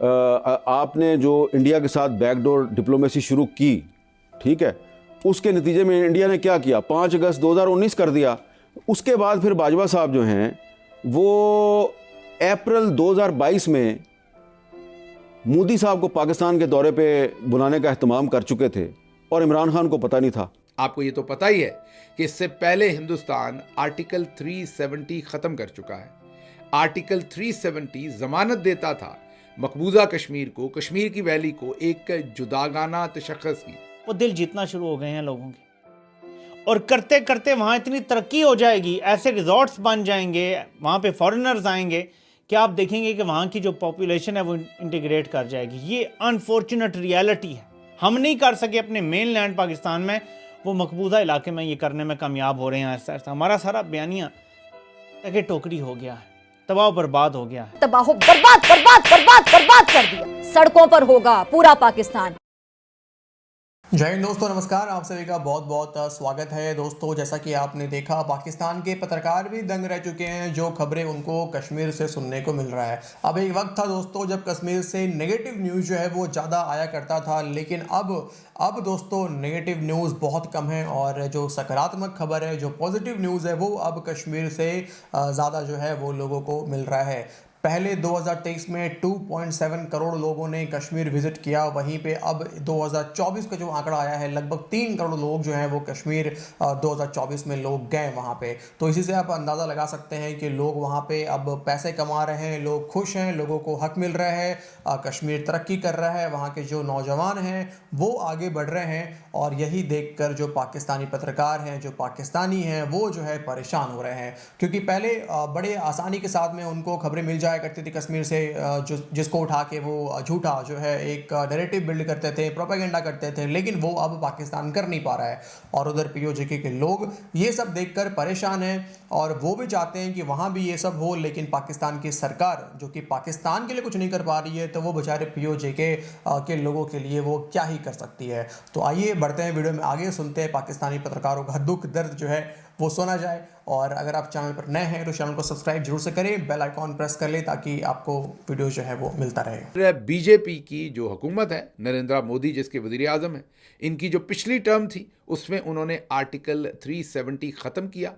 आपने जो इंडिया के साथ बैकडोर डिप्लोमेसी शुरू की, ठीक है, उसके नतीजे में इंडिया ने क्या किया, 5 अगस्त 2019 कर दिया। उसके बाद फिर बाजवा साहब जो हैं वो अप्रैल 2022 में मोदी साहब को पाकिस्तान के दौरे पे बुलाने का एहतमाम कर चुके थे और इमरान खान को पता नहीं था। आपको ये तो पता ही है कि इससे पहले हिंदुस्तान आर्टिकल 370 खत्म कर चुका है। आर्टिकल 370 जमानत देता था मकबूजा कश्मीर को, कश्मीर की वैली को एक जुदागाना तशख्खुस की। वो दिल जीतना शुरू हो गए हैं लोगों के, और करते करते वहाँ इतनी तरक्की हो जाएगी, ऐसे रिजॉर्ट्स बन जाएंगे, वहाँ पे फॉरेनर्स आएंगे कि आप देखेंगे कि वहाँ की जो पॉपुलेशन है वो इंटीग्रेट कर जाएगी। ये अनफॉर्चुनेट रियलिटी है। हम नहीं कर सके अपने मेन लैंड पाकिस्तान में, वो मकबूजा इलाके में ये करने में कामयाब हो रहे हैं। ऐसा ऐसा हमारा सारा बयानिया कि टोकरी हो गया है, तबाह बर्बाद हो गया है। तबाह बर्बाद बर्बाद बर्बाद बर्बाद कर दिया। सड़कों पर होगा पूरा पाकिस्तान। जय हिंद दोस्तों, नमस्कार। आप सभी का बहुत बहुत स्वागत है। दोस्तों, जैसा कि आपने देखा, पाकिस्तान के पत्रकार भी दंग रह चुके हैं जो खबरें उनको कश्मीर से सुनने को मिल रहा है। अब एक वक्त था दोस्तों जब कश्मीर से नेगेटिव न्यूज़ जो है वो ज़्यादा आया करता था, लेकिन अब दोस्तों नेगेटिव न्यूज़ बहुत कम है और जो सकारात्मक खबर है, जो पॉजिटिव न्यूज़ है, वो अब कश्मीर से ज़्यादा जो है वो लोगों को मिल रहा है। पहले 2023 में 2.7 करोड़ लोगों ने कश्मीर विजिट किया, वहीं पे अब 2024 का जो आंकड़ा आया है लगभग 3 करोड़ लोग जो हैं वो कश्मीर 2024 में लोग गए वहाँ पे। तो इसी से आप अंदाज़ा लगा सकते हैं कि लोग वहाँ पे अब पैसे कमा रहे हैं, लोग खुश हैं, लोगों को हक मिल रहा है, कश्मीर तरक्की कर रहा है, वहाँ के जो नौजवान हैं वो आगे बढ़ रहे हैं। और यही देखकर जो पाकिस्तानी पत्रकार हैं, जो पाकिस्तानी हैं, वो जो है परेशान हो रहे हैं, क्योंकि पहले बड़े आसानी के साथ में उनको खबरें मिल जाया करती थी कश्मीर से, जिसको उठा के वो झूठा जो है एक नैरेटिव बिल्ड करते थे, प्रोपेगेंडा करते थे, लेकिन वो अब पाकिस्तान कर नहीं पा रहा है। और उधर पीओजे के लोग ये सब देखकर परेशान हैं और वो भी चाहते हैं कि वहाँ भी ये सब हो, लेकिन पाकिस्तान की सरकार जो कि पाकिस्तान के लिए कुछ नहीं कर पा रही है, तो वो बेचारे पीओजे के लोगों के लिए वो क्या ही कर सकती है। तो आइए बढ़ते हैं वीडियो में आगे, सुनते हैं पाकिस्तानी पत्रकारों का दुख दर्द जो है वो सुना जाए। और अगर आप चैनल पर नए हैं तो चैनल को सब्सक्राइब जरूर से करें, बेल आइकॉन प्रेस कर लें ताकि आपको वीडियो जो है वो मिलता रहे। बीजेपी की जो हुकूमत है, नरेंद्र मोदी जिसके वजीर आज़म है, इनकी जो पिछली टर्म थी उसमें उन्होंने आर्टिकल 370 ख़त्म किया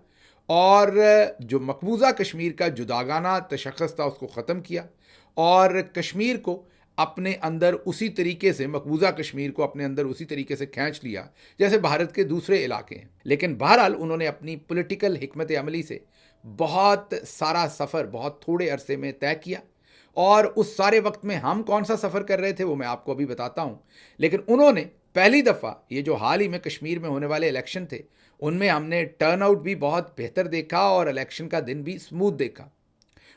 और जो मकबूजा कश्मीर का जुदागाना तशख्खुस था उसको ख़त्म किया और कश्मीर को अपने अंदर उसी तरीके से, मकबूजा कश्मीर को अपने अंदर उसी तरीके से खींच लिया जैसे भारत के दूसरे इलाके हैं। लेकिन बहरहाल उन्होंने अपनी पॉलिटिकल हिकमत अमली से बहुत सारा सफ़र बहुत थोड़े अरसे में तय किया और उस सारे वक्त में हम कौन सा सफ़र कर रहे थे वो मैं आपको अभी बताता हूँ। लेकिन उन्होंने पहली दफ़ा ये जो हाल ही में कश्मीर में होने वाले इलेक्शन थे उनमें हमने टर्नआउट भी बहुत बेहतर देखा और इलेक्शन का दिन भी स्मूथ देखा।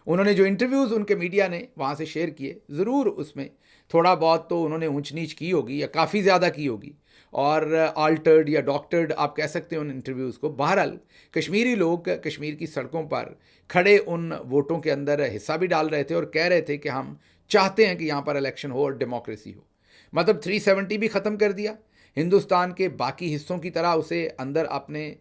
उन्होंने जो इंटरव्यूज़ उनके मीडिया ने वहाँ से शेयर किए, ज़रूर उसमें थोड़ा बहुत तो उन्होंने ऊंच नीच की होगी या काफ़ी ज़्यादा की होगी और आल्टर्ड या डॉक्टर्ड आप कह सकते हैं उन इंटरव्यूज़ को। बहरहाल कश्मीरी लोग कश्मीर की सड़कों पर खड़े उन वोटों के अंदर हिस्सा भी डाल रहे थे और कह रहे थे कि हम चाहते हैं कि यहाँ पर इलेक्शन हो और डेमोक्रेसी हो। मतलब 370 भी ख़त्म कर दिया, हिंदुस्तान के बाकी हिस्सों की तरह उसे अंदर आपने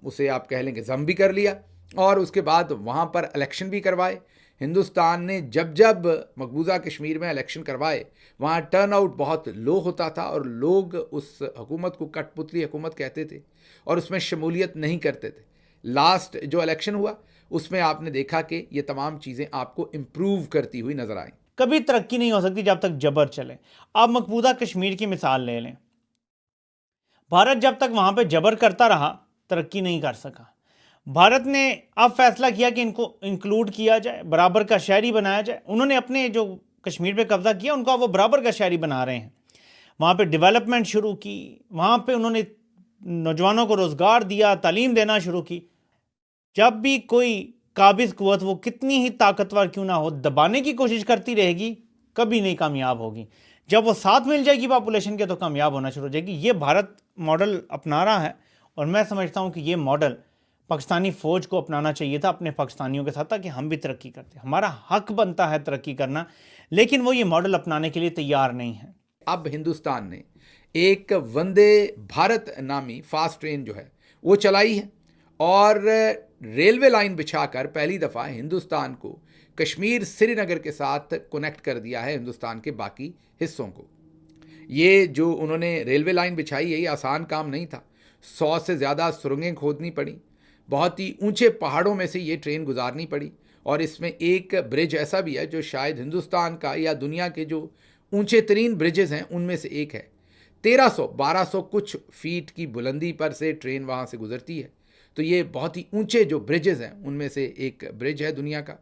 उसे आप कह लेंगे जम भी कर लिया और उसके बाद वहाँ पर इलेक्शन भी करवाए। हिंदुस्तान ने जब मकबूजा कश्मीर में इलेक्शन करवाए वहाँ टर्नआउट बहुत लो होता था और लोग उस हुकूमत को कठपुतली हुकूमत कहते थे और उसमें शमूलियत नहीं करते थे। लास्ट जो इलेक्शन हुआ उसमें आपने देखा कि ये तमाम चीज़ें आपको इम्प्रूव करती हुई नज़र आएँ। कभी तरक्की नहीं हो सकती जब तक जबर चले। आप मकबूजा कश्मीर की मिसाल ले लें, भारत जब तक वहाँ पे जबर करता रहा तरक्की नहीं कर सका। भारत ने अब फैसला किया कि इनको इंक्लूड किया जाए, बराबर का शहरी बनाया जाए। उन्होंने अपने जो कश्मीर पे कब्जा किया उनको वो बराबर का शहरी बना रहे हैं। वहाँ पे डेवलपमेंट शुरू की, वहाँ पे उन्होंने नौजवानों को रोज़गार दिया, तालीम देना शुरू की। जब भी कोई काबिज कुव्वत, वो कितनी ही ताकतवर क्यों ना हो, दबाने की कोशिश करती रहेगी, कभी नहीं कामयाब होगी। जब वो साथ मिल जाएगी पॉपुलेशन के तो कामयाब होना शुरू हो जाएगी। ये भारत मॉडल अपना रहा है और मैं समझता हूँ कि ये मॉडल पाकिस्तानी फ़ौज को अपनाना चाहिए था अपने पाकिस्तानियों के साथ, ताकि हम भी तरक्की करते। हमारा हक बनता है तरक्की करना, लेकिन वो ये मॉडल अपनाने के लिए तैयार नहीं है। अब हिंदुस्तान ने एक वंदे भारत नामी फास्ट ट्रेन जो है वो चलाई है और रेलवे लाइन बिछाकर पहली दफ़ा हिंदुस्तान को कश्मीर श्रीनगर के साथ कनेक्ट कर दिया है हिंदुस्तान के बाकी हिस्सों को। ये जो उन्होंने रेलवे लाइन बिछाई है, ये आसान काम नहीं था। 100 से ज़्यादा सुरंगें खोदनी पड़ी, बहुत ही ऊंचे पहाड़ों में से ये ट्रेन गुजारनी पड़ी, और इसमें एक ब्रिज ऐसा भी है जो शायद हिंदुस्तान का या दुनिया के जो ऊंचे तरीन ब्रिजेस हैं उनमें से एक है। 1200 कुछ फीट की बुलंदी पर से ट्रेन वहाँ से गुजरती है। तो ये बहुत ही ऊंचे जो ब्रिजेस हैं उनमें से एक ब्रिज है दुनिया का,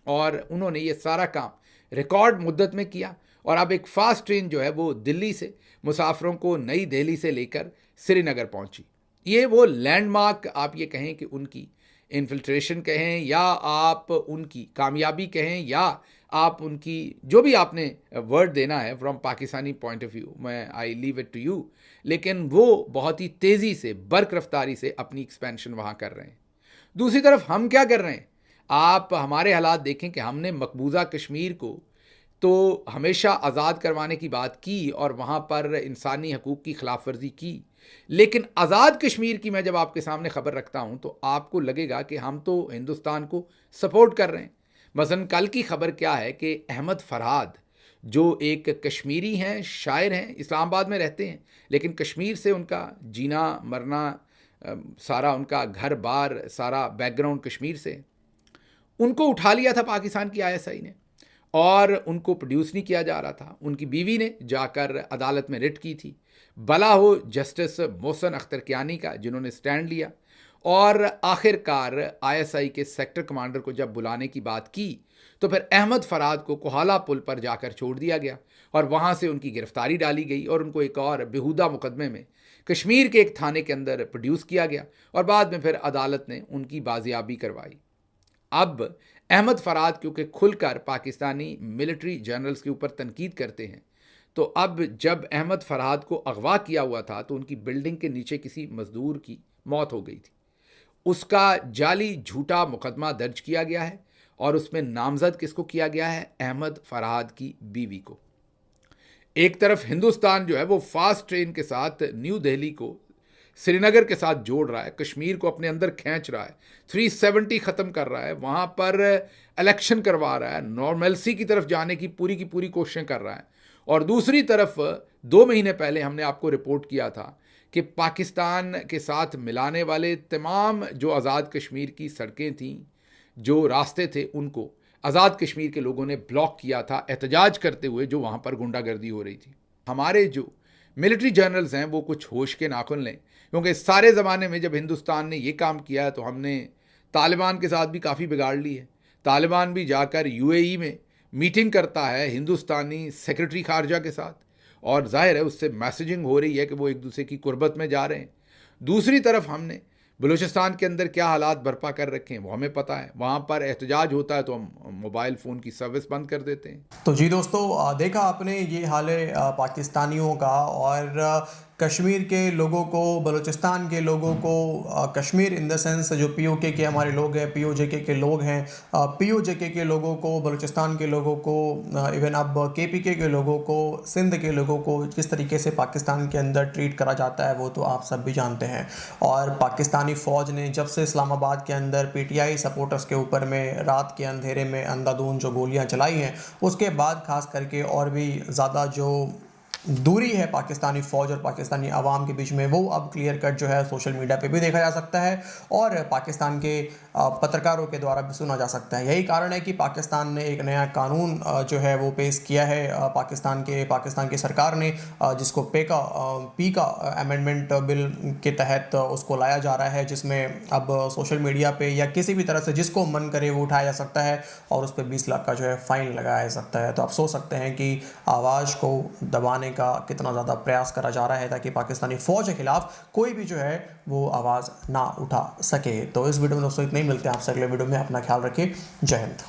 और उन्होंने ये सारा काम रिकॉर्ड मुद्दत में किया। और अब एक फास्ट ट्रेन जो है वो दिल्ली से मुसाफिरों को नई दिल्ली से लेकर श्रीनगर पहुंची। ये वो लैंडमार्क आप ये कहें कि उनकी इन्फिल्ट्रेशन कहें, या आप उनकी कामयाबी कहें, या आप उनकी जो भी आपने वर्ड देना है from Pakistani point of view, मैं I leave it to you, लेकिन वो बहुत ही तेज़ी से बर्क रफ्तारी से अपनी एक्सपेंशन वहाँ कर रहे हैं। दूसरी तरफ हम क्या कर रहे हैं, आप हमारे हालात देखें कि हमने मकबूजा कश्मीर को तो हमेशा आज़ाद करवाने की बात की और वहाँ पर इंसानी हकूक़ की खिलाफ वर्जी की, लेकिन आज़ाद कश्मीर की मैं जब आपके सामने ख़बर रखता हूँ तो आपको लगेगा कि हम तो हिंदुस्तान को सपोर्ट कर रहे हैं। मसलन कल की खबर क्या है कि अहमद फरहाद जो एक कश्मीरी हैं, शायर हैं, इस्लामाबाद में रहते हैं, लेकिन कश्मीर से उनका जीना मरना, सारा उनका घर बार, सारा बैकग्राउंड कश्मीर से, उनको उठा लिया था पाकिस्तान की ISI ने और उनको प्रोड्यूस नहीं किया जा रहा था। उनकी बीवी ने जाकर अदालत में रिट की थी। भला हो जस्टिस मोहसिन अख्तर कियानी का, जिन्होंने स्टैंड लिया और आखिरकार ISI के सेक्टर कमांडर को जब बुलाने की बात की तो फिर अहमद फराद को कोहाला पुल पर जाकर छोड़ दिया गया और वहाँ से उनकी गिरफ्तारी डाली गई और उनको एक और बेहुदा मुकदमे में कश्मीर के एक थाने के अंदर प्रोड्यूस किया गया और बाद में फिर अदालत ने उनकी बाजियाबी करवाई। अब अहमद फराद क्योंकि खुलकर पाकिस्तानी मिलिट्री जनरल्स के ऊपर तनकीद करते हैं, तो अब जब अहमद फराद को अगवा किया हुआ था तो उनकी बिल्डिंग के नीचे किसी मजदूर की मौत हो गई थी। उसका जाली झूठा मुकदमा दर्ज किया गया है और उसमें नामजद किसको किया गया है, अहमद फराद की बीवी को। एक तरफ हिंदुस्तान जो है वो फास्ट ट्रेन के साथ न्यू दिल्ली को श्रीनगर के साथ जोड़ रहा है, कश्मीर को अपने अंदर खींच रहा है, 370 ख़त्म कर रहा है, वहाँ पर इलेक्शन करवा रहा है, नॉर्मलसी की तरफ जाने की पूरी कोशिशें कर रहा है। और दूसरी तरफ 2 महीने पहले हमने आपको रिपोर्ट किया था कि पाकिस्तान के साथ मिलाने वाले तमाम जो आज़ाद कश्मीर की सड़कें थीं, जो रास्ते थे, उनको आज़ाद कश्मीर के लोगों ने ब्लॉक किया था एहतजाज करते हुए, जो वहाँ पर गुंडागर्दी हो रही थी। हमारे जो मिलिट्री जनरल्स हैं वो कुछ होश के नाखुन लें, क्योंकि सारे ज़माने में जब हिंदुस्तान ने ये काम किया है तो हमने तालिबान के साथ भी काफ़ी बिगाड़ ली है। तालिबान भी जाकर UAE में मीटिंग करता है हिंदुस्तानी सेक्रेटरी खारजा के साथ और जाहिर है उससे मैसेजिंग हो रही है कि वो एक दूसरे की कुर्बत में जा रहे हैं। दूसरी तरफ हमने बलूचिस्तान के अंदर क्या हालात बर्पा कर रखे हैं वो हमें पता है। वहाँ पर एहतजाज होता है तो हम मोबाइल फ़ोन की सर्विस बंद कर देते हैं। तो जी दोस्तों, देखा आपने ये हाल है पाकिस्तानियों का और कश्मीर के लोगों को, बलूचिस्तान के लोगों को, कश्मीर इन द सेंस जो POK के हमारे लोग हैं, POJK के लोग हैं, POJK के लोगों को, बलूचिस्तान के लोगों को, इवन अब KPK के लोगों को, सिंध के लोगों को किस तरीके से पाकिस्तान के अंदर ट्रीट करा जाता है वो तो आप सब भी जानते हैं। और पाकिस्तानी फ़ौज ने जब से इस्लामाबाद के अंदर PTI सपोर्टर्स के ऊपर में रात के अंधेरे में अंधाधुंध जो गोलियाँ चलाई हैं, उसके बाद खास करके और भी ज़्यादा जो दूरी है पाकिस्तानी फ़ौज और पाकिस्तानी आवाम के बीच में, वो अब क्लियर कट जो है सोशल मीडिया पे भी देखा जा सकता है और पाकिस्तान के पत्रकारों के द्वारा भी सुना जा सकता है। यही कारण है कि पाकिस्तान ने एक नया कानून जो है वो पेश किया है पाकिस्तान की सरकार ने, जिसको पी का अमेंडमेंट बिल के तहत उसको लाया जा रहा है, जिसमें अब सोशल मीडिया पे या किसी भी तरह से जिसको मन करे वो उठाया जा सकता है और उस पर 20 लाख का जो है फ़ाइन लगाया जा सकता है। तो आप सोच सकते हैं कि आवाज़ को दबाने का कितना ज़्यादा प्रयास करा जा रहा है ताकि पाकिस्तानी फ़ौज के खिलाफ कोई भी जो है वो आवाज़ ना उठा सके। तो इस वीडियो में दोस्तों इतना ही, मिलते हैं आपसे अगले वीडियो में। अपना ख्याल रखिए। जय हिंद।